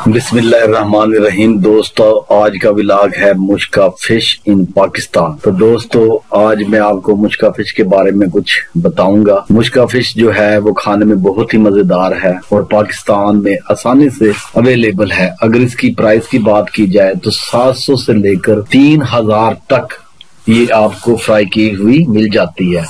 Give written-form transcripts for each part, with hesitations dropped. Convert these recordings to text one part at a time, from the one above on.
بسم اللہ الرحمن الرحیم۔ دوستو آج کا ولاگ ہے مشکا فش ان پاکستان۔ تو دوستو آج میں آپ کو مشکا فش کے بارے میں کچھ بتاؤں گا۔ مشکا فش جو ہے وہ کھانے میں بہت ہی مزیدار ہے اور پاکستان میں آسانی سے اویلیبل ہے۔ اگر اس کی پرائس کی بات کی جائے تو 700 سے لے کر 3000 تک یہ آپ کو فرائی کی ہوئی مل جاتی ہے۔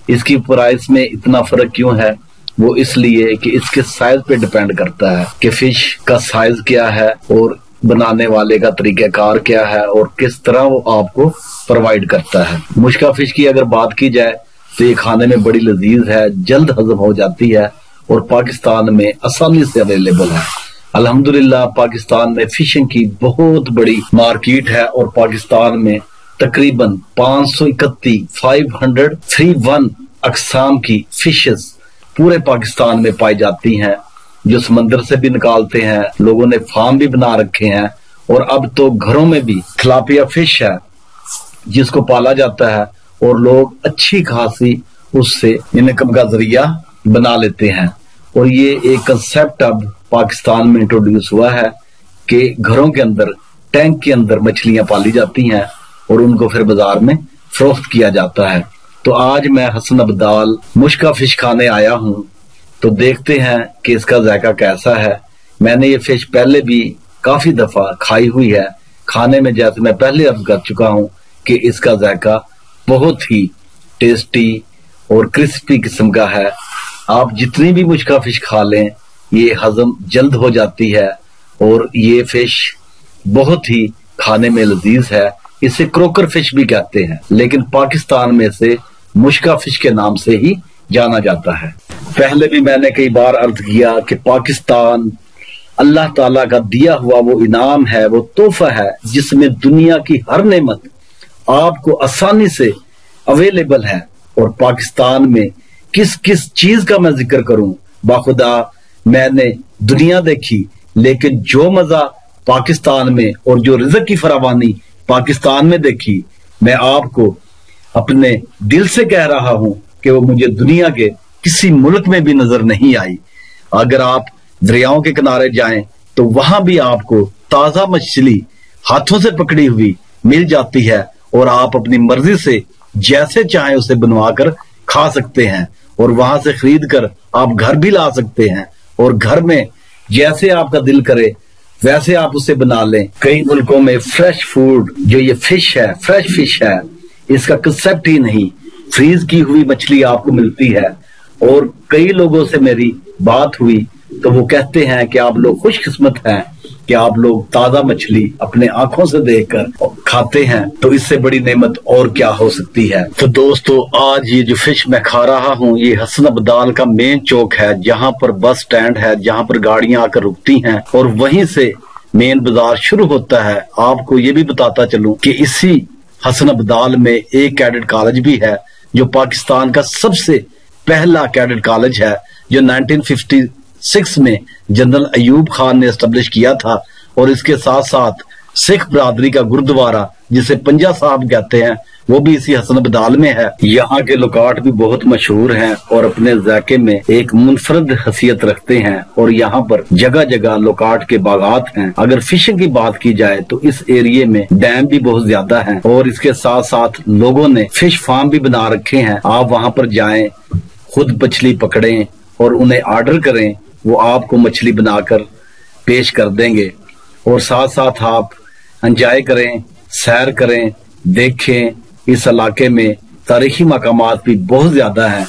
اس کی پرائس میں اتنا فرق کیوں ہے؟ وہ اس لیے کہ اس کے سائز پہ ڈیپینڈ کرتا ہے کہ فش کا سائز کیا ہے اور بنانے والے کا طریقہ کار کیا ہے اور کس طرح وہ آپ کو پرووائڈ کرتا ہے۔ مشکا فش کی اگر بات کی جائے تو یہ کھانے میں بڑی لذیذ ہے، جلد ہضم ہو جاتی ہے اور پاکستان میں آسانی سے اویلیبل ہے۔ الحمدللہ پاکستان میں فشنگ کی بہت بڑی مارکیٹ ہے اور پاکستان میں تقریباً 531 اقسام کی فشز پورے پاکستان میں پائی جاتی ہیں، جو سمندر سے بھی نکالتے ہیں، لوگوں نے فارم بھی بنا رکھے ہیں اور اب تو گھروں میں بھی تلاپیا فش ہے جس کو پالا جاتا ہے اور لوگ اچھی خاصی اس سے انکم کا ذریعہ بنا لیتے ہیں۔ اور یہ ایک کنسپٹ اب پاکستان میں انٹروڈیوس ہوا ہے کہ گھروں کے اندر ٹینک کے اندر مچھلیاں پالی جاتی ہیں اور ان کو پھر بازار میں فروخت کیا جاتا ہے۔ تو آج میں حسن ابدال مشکا فش کھانے آیا ہوں، تو دیکھتے ہیں کہ اس کا ذائقہ کیسا ہے۔ میں نے یہ فش پہلے بھی کافی دفعہ کھائی ہوئی ہے، کھانے میں جیسے میں پہلے عرض کر چکا ہوں کہ اس کا ذائقہ بہت ہی ٹیسٹی اور کرسپی قسم کا ہے۔ آپ جتنی بھی مشکا فش کھا لیں یہ ہضم جلد ہو جاتی ہے اور یہ فش بہت ہی کھانے میں لذیذ ہے۔ اسے کروکر فش بھی کہتے ہیں، لیکن پاکستان میں سے مشکا فش کے نام سے ہی جانا جاتا ہے۔ پہلے بھی میں نے کئی بار عرض کیا کہ پاکستان اللہ تعالیٰ کا دیا ہوا وہ انعام ہے، وہ تحفہ ہے جس میں دنیا کی ہر نعمت آپ کو آسانی سے اویلیبل ہے۔ اور پاکستان میں کس کس چیز کا میں ذکر کروں، باخدا میں نے دنیا دیکھی، لیکن جو مزہ پاکستان میں اور جو رزق کی فراوانی پاکستان میں دیکھی، میں آپ کو اپنے دل سے کہہ رہا ہوں کہ وہ مجھے دنیا کے کسی ملک میں بھی نظر نہیں آئی۔ اگر آپ دریاؤں کے کنارے جائیں تو وہاں بھی آپ کو تازہ مچھلی ہاتھوں سے پکڑی ہوئی مل جاتی ہے اور آپ اپنی مرضی سے جیسے چاہیں اسے بنوا کر کھا سکتے ہیں اور وہاں سے خرید کر آپ گھر بھی لا سکتے ہیں اور گھر میں جیسے آپ کا دل کرے ویسے آپ اسے بنا لیں۔ کئی ملکوں میں فریش فوڈ جو یہ فش ہے، فریش فش ہے، اس کا کنسپٹ ہی نہیں، فریز کی ہوئی مچھلی آپ کو ملتی ہے۔ اور کئی لوگوں سے میری بات ہوئی تو وہ کہتے ہیں کہ آپ لوگ خوش قسمت ہیں کہ آپ لوگ تازہ مچھلی اپنے آنکھوں سے دیکھ کر کھاتے ہیں، تو اس سے بڑی نعمت اور کیا ہو سکتی ہے۔ تو دوستو آج یہ جو فش میں کھا رہا ہوں یہ حسن ابدال کا مین چوک ہے، جہاں پر بس سٹینڈ ہے، جہاں پر گاڑیاں آ کر رکتی ہیں اور وہیں سے مین بازار شروع ہوتا ہے۔ آپ کو یہ بھی بتاتا چلوں کہ اسی حسن ابدال میں ایک کیڈٹ کالج بھی ہے جو پاکستان کا سب سے پہلا کیڈٹ کالج ہے، جو 1956 میں جنرل ایوب خان نے اسٹیبلش کیا تھا۔ اور اس کے ساتھ ساتھ سکھ برادری کا گردوارہ جسے پنجا صاحب کہتے ہیں وہ بھی اسی حسن ابدال میں ہے۔ یہاں کے لوکاٹ بھی بہت مشہور ہیں اور اپنے ذائقے میں ایک منفرد حیثیت رکھتے ہیں اور یہاں پر جگہ جگہ لوکاٹ کے باغات ہیں۔ اگر فشنگ کی بات کی جائے تو اس ایریے میں ڈیم بھی بہت زیادہ ہیں اور اس کے ساتھ ساتھ لوگوں نے فش فارم بھی بنا رکھے ہیں۔ آپ وہاں پر جائیں، خود مچھلی پکڑیں اور انہیں آرڈر کریں، وہ آپ کو مچھلی بنا کر پیش کر دیں گے اور ساتھ ساتھ آپ انجوائے کریں، سیر کریں، دیکھیں۔ اس علاقے میں تاریخی مقامات بھی بہت زیادہ ہیں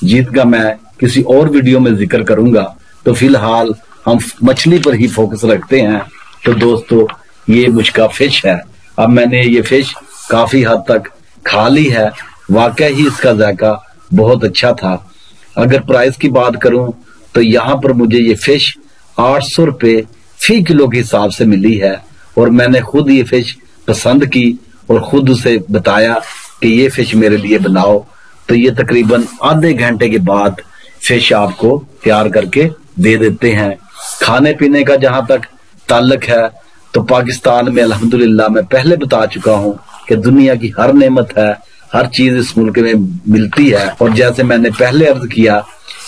جن کا میں کسی اور ویڈیو میں ذکر کروں گا، تو فی الحال ہم مچھلی پر ہی فوکس رکھتے ہیں۔ تو دوستو یہ مشکا فش ہے۔ اب میں نے یہ فش کافی حد تک کھا لی ہے، واقعی ہی اس کا ذائقہ بہت اچھا تھا۔ اگر پرائز کی بات کروں تو یہاں پر مجھے یہ فش 800 روپے فی کلو کے حساب سے ملی ہے اور میں نے خود یہ فش پسند کی اور خود اسے بتایا کہ یہ فش میرے لیے بناؤ، تو یہ تقریباً آدھے گھنٹے کے بعد فش آپ کو تیار کر کے دے دیتے ہیں۔ کھانے پینے کا جہاں تک تعلق ہے تو پاکستان میں الحمدللہ میں پہلے بتا چکا ہوں کہ دنیا کی ہر نعمت ہے، ہر چیز اس ملک میں ملتی ہے۔ اور جیسے میں نے پہلے عرض کیا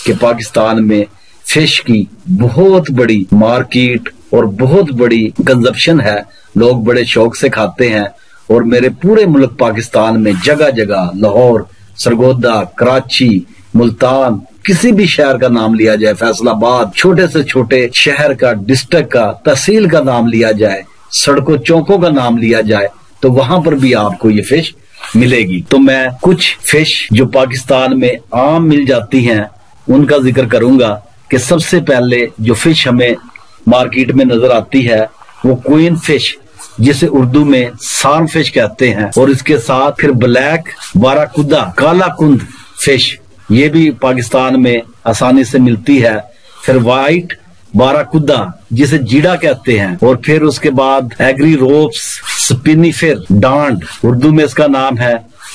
کہ پاکستان میں فش کی بہت بڑی مارکیٹ اور بہت بڑی کنزپشن ہے، لوگ بڑے شوق سے کھاتے ہیں۔ اور میرے پورے ملک پاکستان میں جگہ جگہ، لاہور، سرگودا، کراچی، ملتان، کسی بھی شہر کا نام لیا جائے، فیصل آباد، چھوٹے سے چھوٹے شہر کا، ڈسٹرکٹ کا، تحصیل کا نام لیا جائے، سڑکوں چوکوں کا نام لیا جائے، تو وہاں پر بھی آپ کو یہ فش ملے گی۔ تو میں کچھ فش جو پاکستان میں عام مل جاتی ہیں ان کا ذکر کروں گا کہ سب سے پہلے جو فش ہمیں مارکیٹ میں نظر آتی ہے وہ کوئن فش، جسے اردو میں سان فش کہتے ہیں، اور اس کے ساتھ پھر بلیک باراکودا، کالا کند فش، یہ بھی پاکستان میں آسانی سے ملتی ہے، پھر وائٹ باراکودا جسے جیڑا کہتے ہیں، اور پھر اس کے بعد ایگری روپس، سپینی فر، ڈانڈ، اردو میں اس کا نام ہے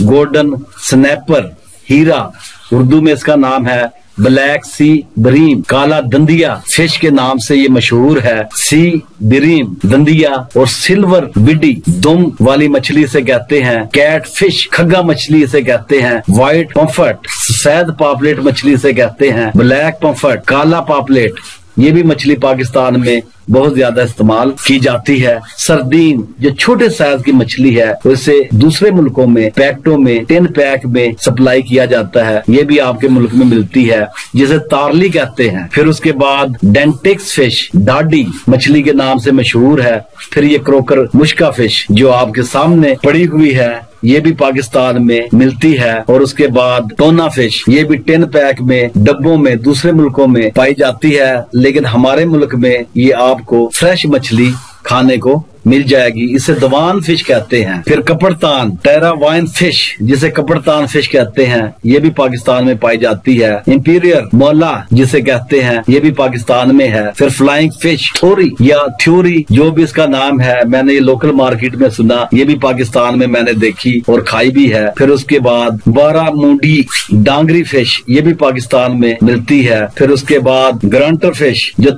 گولڈن سنیپر، ہیرا، اردو میں اس کا نام ہے بلیک سی بریم، کالا دندیا فش کے نام سے یہ مشہور ہے، سی بریم دندیا، اور سلور بڈی دم والی مچھلی سے کہتے ہیں، کیٹ فش کھگا مچھلی سے کہتے ہیں، وائٹ پمفٹ سفید پاپلیٹ مچھلی سے کہتے ہیں، بلیک پمفٹ کالا پاپلیٹ، یہ بھی مچھلی پاکستان میں بہت زیادہ استعمال کی جاتی ہے۔ سردین جو چھوٹے سائز کی مچھلی ہے اسے دوسرے ملکوں میں پیکٹوں میں، ٹین پیک میں سپلائی کیا جاتا ہے، یہ بھی آپ کے ملک میں ملتی ہے، جسے تارلی کہتے ہیں۔ پھر اس کے بعد ڈینٹکس فش ڈاڈی مچھلی کے نام سے مشہور ہے۔ پھر یہ کروکر مشکا فش جو آپ کے سامنے پڑی ہوئی ہے، یہ بھی پاکستان میں ملتی ہے۔ اور اس کے بعد ٹونا فش، یہ بھی ٹین پیک میں، ڈبوں میں دوسرے ملکوں میں پائی جاتی ہے، لیکن ہمارے ملک میں یہ آپ کو فریش مچھلی کھانے کو مل جائے گی، اسے دوان فش کہتے ہیں۔ پھر کپڑتان ٹیرا وائن فش جسے کپڑتان فش کہتے ہیں، یہ بھی پاکستان میں پائی جاتی ہے۔ امپیریئر مولا جسے کہتے ہیں، یہ بھی پاکستان میں ہے۔ پھر فلائنگ فش تھوری یا تھیوری جو بھی اس کا نام ہے، میں نے یہ لوکل مارکیٹ میں سنا، یہ بھی پاکستان میں میں نے دیکھی اور کھائی بھی ہے۔ پھر اس کے بعد بارہ مونڈی ڈانگری فش، یہ بھی پاکستان میں ملتی ہے۔ پھر اس کے بعد گرانٹر فش جو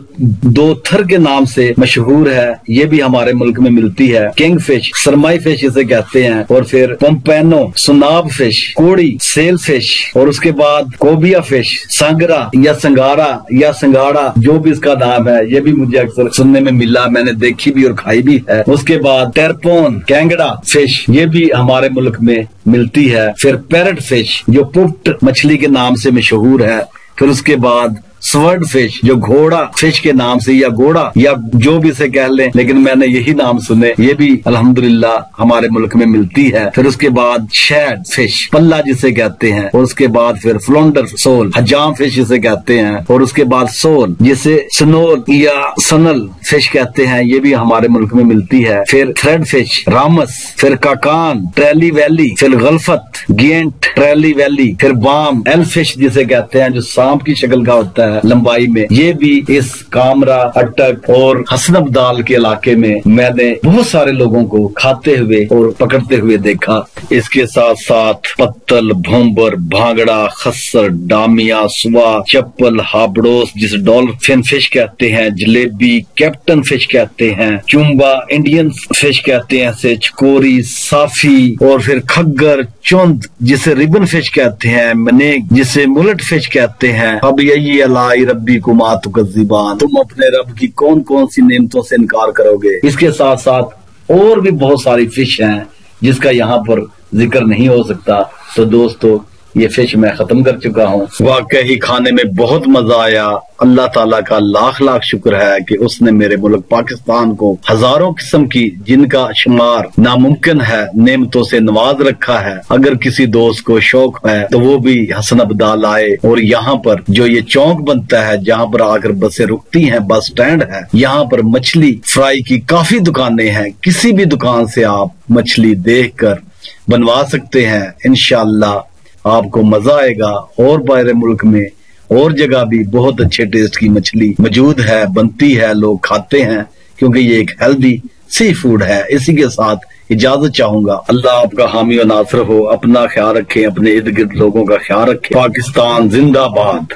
دو تھر کے نام سے مشہور ہے، یہ بھی ہمارے ملک میں ملتی ہے۔ کنگ فش سرمائی فش اسے کہتے ہیں۔ اور پھر پمپینو سناب فش، کوڑی سیل فش، اور اس کے بعد کوبیا فش، سانگرا یا سنگارا یا سنگاڑا جو بھی اس کا نام ہے، یہ بھی مجھے اکثر سننے میں ملا، میں نے دیکھی بھی اور کھائی بھی ہے۔ اس کے بعد ٹیرپون کینگڑا فش، یہ بھی ہمارے ملک میں ملتی ہے۔ پھر پیرٹ فش جو پٹ مچھلی کے نام سے مشہور ہے۔ پھر اس کے بعد سورڈ فش جو گھوڑا فش کے نام سے یا گھوڑا یا جو بھی اسے کہہ لیں، لیکن میں نے یہی نام سنے، یہ بھی الحمدللہ ہمارے ملک میں ملتی ہے۔ پھر اس کے بعد شیڈ فش پلہ جسے کہتے ہیں، اور اس کے بعد پھر فلونڈر سول حجام فش جسے کہتے ہیں، اور اس کے بعد سول جسے سنول یا سنل فش کہتے ہیں، یہ بھی ہمارے ملک میں ملتی ہے۔ پھر تھریڈ فش رامس، پھر کاکان ٹریلی ویلی، پھر غلفت گینٹ ٹریلی ویلی، پھر بام ایل فش جسے کہتے ہیں جو سانپ کی شکل کا ہوتا ہے لمبائی میں، یہ بھی اس کامرا، اٹک اور حسن ابدال کے علاقے میں میں نے بہت سارے لوگوں کو کھاتے ہوئے اور پکڑتے ہوئے دیکھا۔ اس کے ساتھ ساتھ پتل، بھومبر، بھانگڑا، خسر، ڈامیا، سوا، چپل، ہابڑوس جسے ڈولفن فش کہتے ہیں، جلیبی کیپٹن فش کہتے ہیں، چومبا انڈین فش کہتے ہیں، سے چکوری، صافی، اور پھر کھگر، چوند جسے ریبن فش کہتے ہیں، منیک جسے ملٹ فش کہتے ہیں۔ اب یہی الائی ربی کو ما تکذبان، تم اپنے رب کی کون کون سی نعمتوں سے انکار کرو گے۔ اس کے ساتھ ساتھ اور بھی بہت ساری فش ہیں جس کا یہاں پر ذکر نہیں ہو سکتا۔ تو دوستو یہ فش میں ختم کر چکا ہوں۔ واقعی کھانے میں بہت مزہ آیا، اللہ تعالیٰ کا لاکھ لاکھ شکر ہے کہ اس نے میرے ملک پاکستان کو ہزاروں قسم کی جن کا شمار ناممکن ہے نعمتوں سے نواز رکھا ہے۔ اگر کسی دوست کو شوق ہے تو وہ بھی حسن ابدال آئے، اور یہاں پر جو یہ چونک بنتا ہے جہاں پر آ کر بسیں رکتی ہیں، بس سٹینڈ ہے، یہاں پر مچھلی فرائی کی کافی دکانیں ہیں، کسی بھی دکان سے آپ مچھلی دیکھ کر بنوا سکتے ہیں۔ انشاءاللہ آپ کو مزہ آئے گا۔ اور باہر ملک میں اور جگہ بھی بہت اچھے ٹیسٹ کی مچھلی موجود ہے، بنتی ہے، لوگ کھاتے ہیں، کیونکہ یہ ایک ہیلدی سی فوڈ ہے۔ اسی کے ساتھ اجازت چاہوں گا، اللہ آپ کا حامی و ناصر ہو، اپنا خیال رکھیں، اپنے ارد گرد لوگوں کا خیال رکھیں۔ پاکستان زندہ باد۔